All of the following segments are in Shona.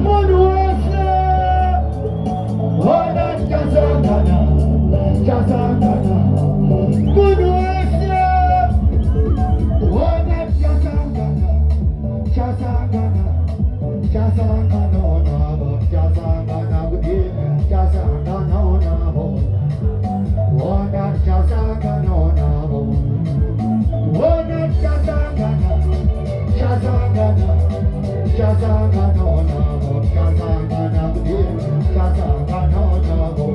Monuese, ona chasangana, chasangana. Monuese, ona chasangana, chasangana, chasangana ona bo, chasangana budi, chasangana ona bo. Ona chasangana ona bo, ona chasangana, chasangana. Chasangana ona bo, chasangana budi, chasangana ona bo.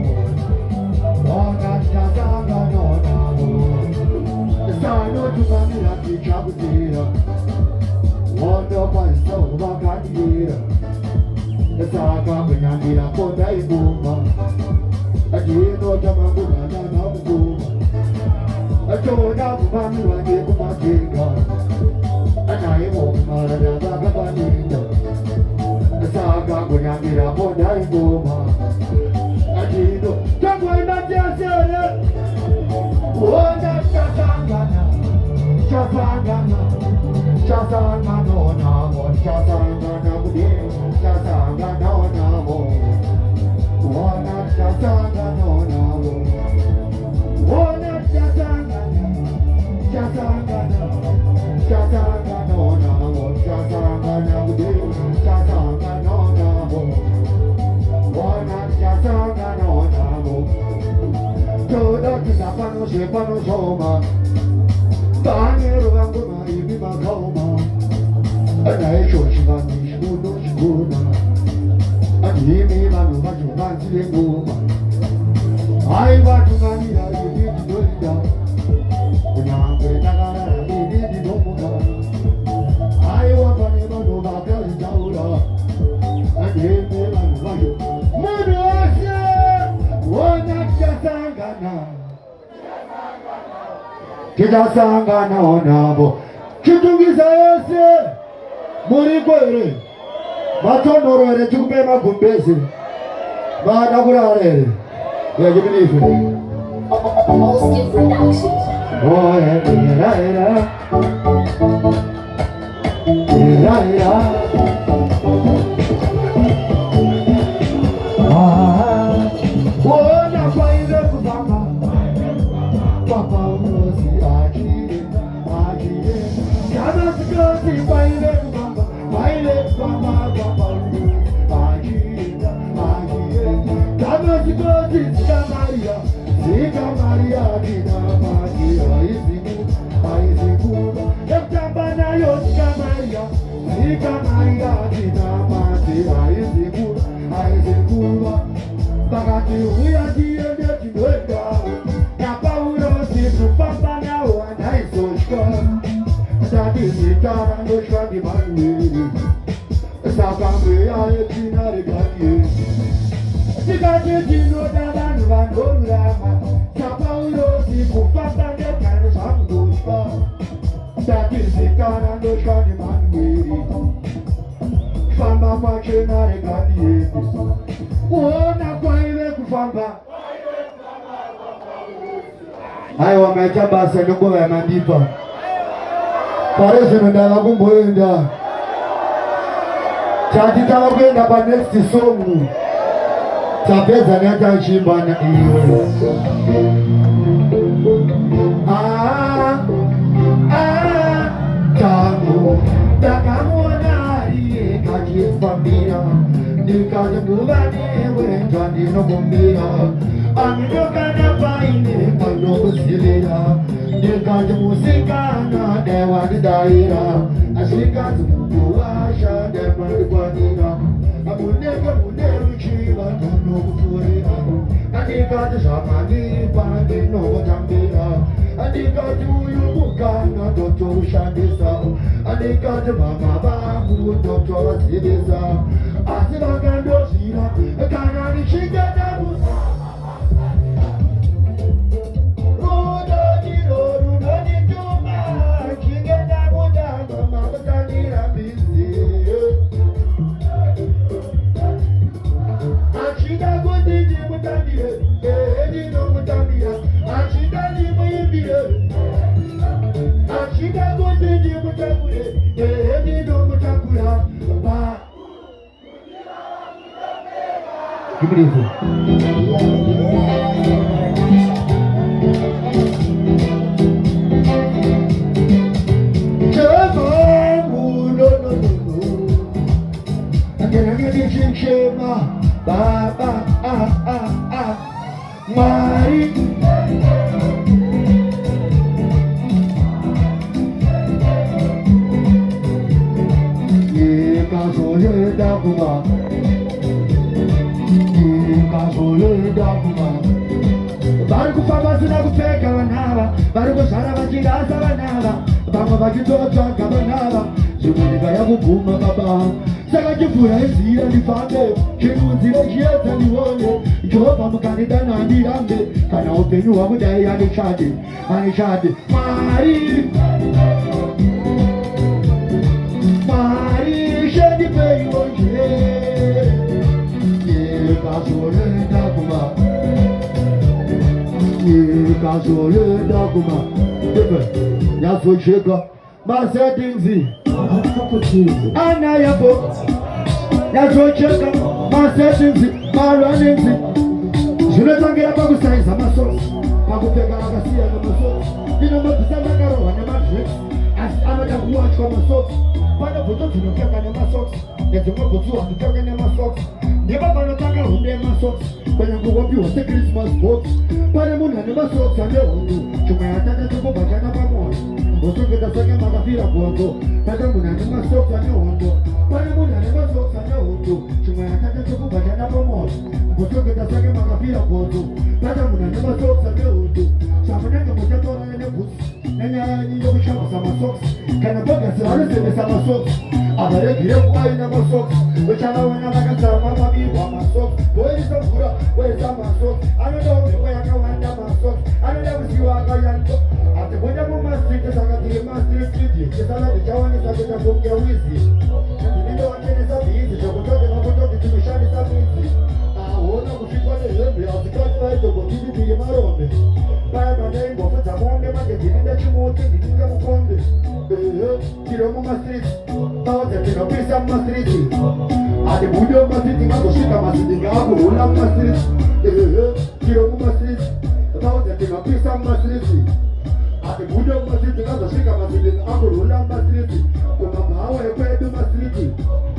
Ona chasangana ona bo. Sano tumamira kichabutira, wanda paisa ubakandira. Saka kunyambira kota ibuma, ajino tamanguna na muguma. Ajona kumamira kikumakinga, anaye mumara na bagabanita. Saka kunyambira kota ibuma, ajino tamanguna jasere. Ona chasangana, chasangana, chasangana ona bo, chasangana budi, chasangana ona bo. Ona chasangana ona bo, ona chasangana, chasangana, chasangana ona bo, chasangana budi, chasangana ona bo. Ona chasangana ona bo. Toda kisapano shepano shoma, Daniel Ranguma ibima kauma, Anai shoshivani shkuno shkuna, Animi manu maju manzi nguma, Ai watu ngani ya ibidi doida, Unyangwe nagara ibidi domuga, Ai wapane manu baka ijaura, Animi manu maju, Munu asya, Wana chasangana, Chasangana ona bo. Chitungisa yose muri kwere matonoro ere tukupe magumbezi bana kurare ya jibinifu Mosque Productions. oh ira ona kwaile kubamba papa unozi ajire Kana sikoti baile kubamba papa unozi ajire Kana sikoti sika Maria dina Maria iziku Yaktambana yo sika Maria dina Maria iziku Bagati uya diende tinweka Kapa urosi kupamba na wana isoshka Sadi sitara ndoshka di manueli Saka mweya etina reganie Sikati tino dadanu vandolama Kapa urosi kupamba na kane sandoshka Sadi sitara ndoshka di manueli Famba mache na reganie Uona kwa ile kufamba Hayo wameacha basi ndugu ya mandipa Parese ndala kumboenda Chati tala kwenda pa next song Tapeza ni hata chimba na iyo Tangu Takamuona iye kajifambia Nikaje mubane wenda nino kumbira Aminoka na paine kano kusilira Nikaje musikana dewa ni daira Ashika tumukuwasha dema ni kwanina Amuneka muneru chiva tono kufurira Nikaje shamani pande no kutambira Nikaje uyumukana doto ushandisa Nikaje mama bangu doto wasilisa Asibagando shira, kanani shigana musa. Rudoni tuma, shigana muda, mama batanira bizi. Achida gudi mutambire, edi no mutambira. Achida ni muibire. Achida gudi mutambire, edi no mutambira. Give me this. Baba, Mari. Ye kaso ye dakuma, ye kaso ye dakuma. Baru kupapa sudah kupeka wanava, baru kusara bajirasa wanava, bama bajitocha kabanava, sumuni kaya bukuma baba. Saka kifura ezira nifande, kinuzira kieta niwone, Jehova mkanida na ndirambe, kana upenyu wa mudai anishade, Mari, shedi peyo je, ye kasole dakuma, Yaso sheka, masa dingzi. Ana yabo, yaso cheka, masetinzi, maranenzi. Jule tangira bagu saiza masos, bagu pega la gasia na masos. Dina mabisa karo na matrix, as amada watch kwa masos. Pada foto tunokeka na masos, nezumo kutu atutoka na masos. Neba bana taka hunde masos, kwenye kuwapi wote Christmas box. Pada muna na masos ane hundu, chuma ya tata tuko bachana pamoja. Boso kita sanya makafira kuango, pada muna na masos ane hundu. Pada muna na masos ane hundu, chuma ya tata tuko bachana pamoja. Boso kita sanya makafira kuango, pada muna na masos ane hundu. Samananga mutatora na nebusi, nanya niyo kushama sama socks. Kana boga sirare sebe sama socks. Abare gire kuai na socks. Wechana wana laka sama mabi wa socks. Boy is a pura, where is a socks. I don't know where I can wind up my socks. I don't know if you are going to. After when I'm on my street, I got the master street. It's a lot of Jawan is a bit of book your whiskey. You know what is up easy. So we're talking about the Tumishan is up easy. I want to see what they live. I'll be got by the book to be my own. By my name, but I'm on the market. Didn't that you want to do them from this? Kiroma street. Now that you know, please have my street. Ade budo masiti makoshika masiti yako una masiti kiro masiti taote kina pisa masiti ade budo masiti makoshika masiti yako una masiti kuna bawe pedo masiti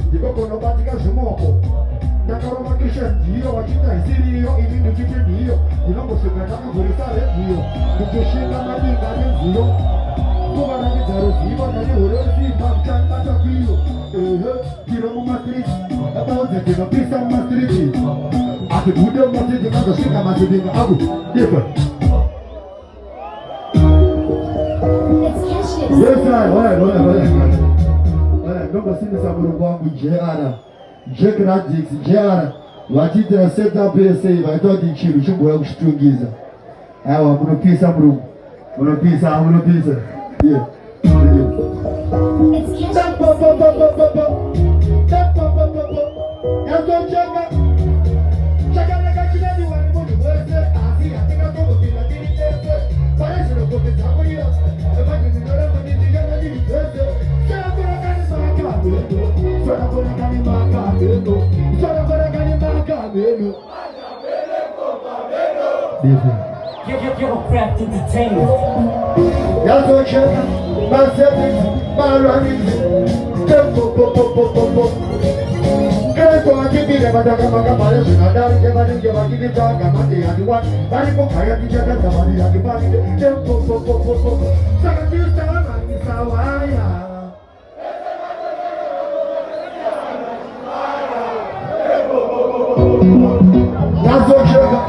ndiko kono batika shumoko ndakaro makisha ndio wachita isirio ili ndikite ndio ndinongoshika kama kurisale ndio ndikishika madinga ndio kuba na ndaro ziba na horosi mamchanga takwio kiro masiti about the pizza masterity. At the Buddha Masjid, the Shika Masjid, Abu, different. Yes, I don't see this Abu Jara, Jack Radix, Jara. What did I set up here? Say, I thought the chill should work strong giza. I want to piece of room. Want to piece, I want to piece. Yeah. You're craft entertainment. That's what you're my settings, my runnings. Kau hati bila pada kamera pada sudah dari zaman zaman kita jaga mati hati wan. Dari kau kaya dijaga zaman dia kembali. Sangat cinta lagi sawaya. That's what you're.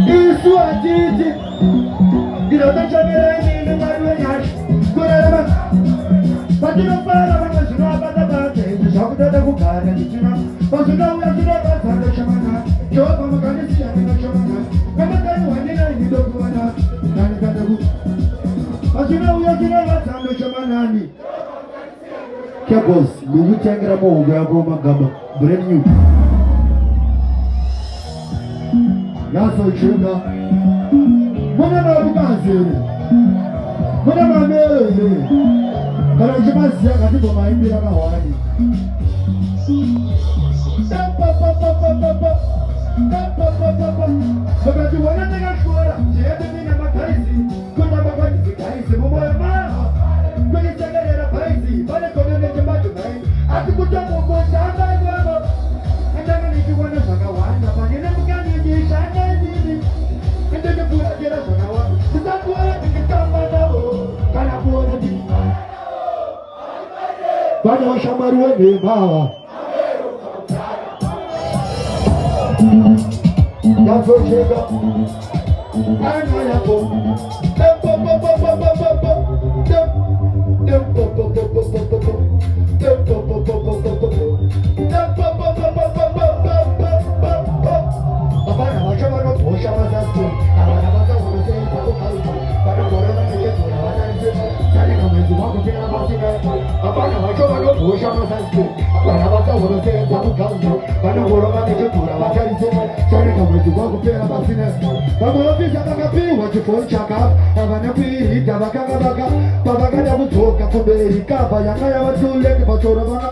Isu hati. Kita tak cakap ini baru yang kurang. Padahal para orang sudah pada baca itu sudah ada bukan di sana. Pasal sudah ada sama. Coba makan siang dengan sama. Kamu tahu hanya hidup mana? Nani kata bu. Pasal sudah ada sama nani. Kya bos, lugu cengkera mau berapa magama brand new. Ya so chuga. Mana baru kasih? Mana mana? Kalau cuma siap nanti pemain bilang awalnya. Wakati wanataka kuona jetu nina makaisi kuna magwani zikaisi mumoya maa kwenye chagari ya paisi bale konene jambatu mai atikuta mungu shamba yuamo andanga nikiwana shaka wana manina mkani jishanga zini ndenge pura jera shaka wana tutakuwa nikitamba nao kana kuona di bana washamaruwe ni bawa Yazocheka ana yapo abana bashobora no posha bazatu abana bazavuga ko bana borana n'icyo banaje cyane kameze bako bina basika abana bashobora no posha bazatu abana bazavuga ko bana borana n'icyo banaje cyane kameze bako bina basika baba ofisa bakapiwa kifoni chaka abana kwirita bakagabaga babagada butoka kuberika bayanga yabatule batora bana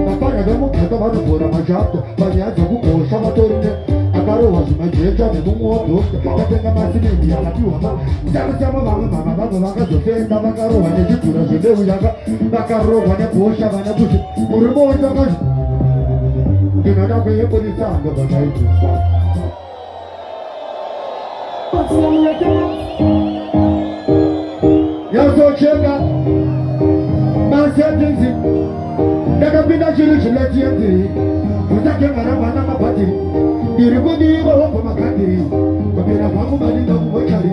bapana bamukata banukora majato banyaza gukosha batorine akaro wazimajeja nemumoto batenga masini yakapiwa ndabasama mama bakazofenda bakaroha nechitura zvembeu yaka bakarohwa nebhosha vana kuti murumondo kazi ndinoda kuyeponisanga bakaitusa yazocheka masetinzi ndakapinda chiri chinatiendiri kutakengara vana mabhatiri ndiri kudiva wobva makandiri kwapera kwangu madinda kumochari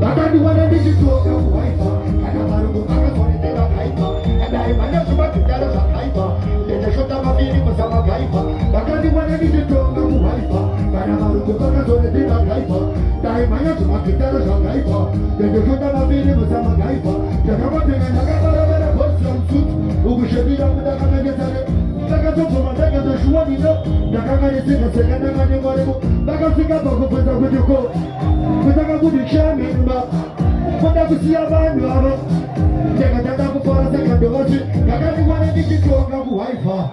vakandiwana ndichitoka kuhaipa kana marungu vakazonetera kaipa adai vana zvimabhidhara zvakaipa ndendashota maviri musamagaipa vakandiwana ndichitoka kuhaipa kana marungu vakazonetera kaipa dai manya zvimabhidhara zvakaipa ndendashota maviri musamagaipa ndakamapenga ndakabaravera bhosi ramusutu ukushabira mudakanengetsare ndakatobvoma ndakazoshuwanino ndakanganesengaseka ndakanengwaremo vakasvika pakubvunza kuti ko kutaka kuti kshamemba koda kusiya vanhu ava ndakatanga kufara saka ndovati ndakandiwana ndichitonga kuhaifa